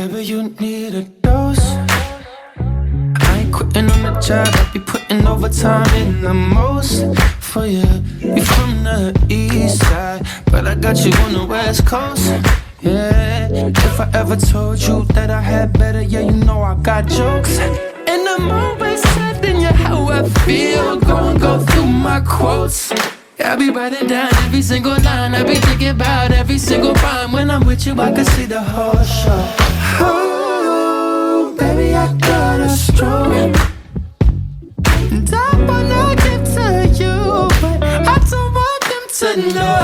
Baby, you need a dose. I ain't quitting on the job, I be putting overtime in the most for you. You from the east side, but I got you on the west coast. Yeah, if I ever told you that I had better, yeah, you know I got jokes. And I'm always sad in you how I feel. Go through my quotes. Yeah, I be writing down every single line. I be thinking about every single rhyme. When I'm with you, I can see the whole show. Oh, baby, I got a stroke. And I wanna give to you, but I don't want them to know.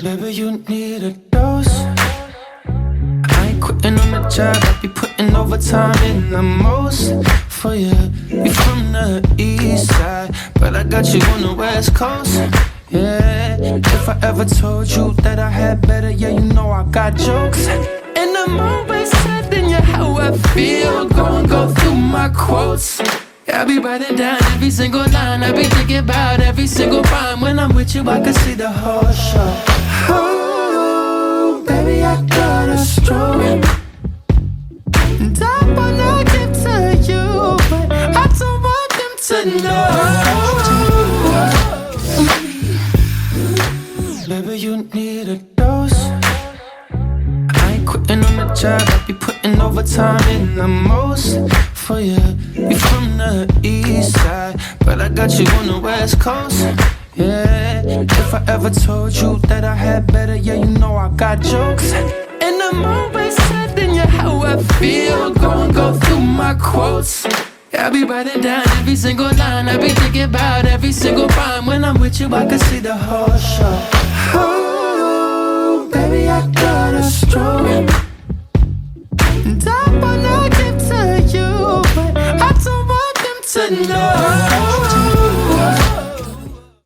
Baby, you need a dose. I ain't quitting on the job, I be putting overtime in the most for you. You from the east side, but I got you on the west coast. Yeah, if I ever told you that I had better, yeah, you know I got jokes. And I'm always sad in you how I feel. Go through my quotes. Yeah, I be writing down every single line. I be thinking about every single rhyme. When I'm with you, I can see the whole show. Oh, baby, I got a stroke. And I wanna give to you, but I don't want them to know. Baby, you need a dose. I ain't quitting on the job, I be putting overtime in the most for you. You from the east side, but I got you on the west coast. Yeah, if I ever told you that I had better, yeah, you know I got jokes. And I'm always sad in you how I feel. Go through my quotes. Yeah, I be writing down every single line. I be thinking about every single rhyme. When I'm with you, I can see the whole show. Oh, baby, I got a stroke. And I wanna give to you, but I don't want them to know.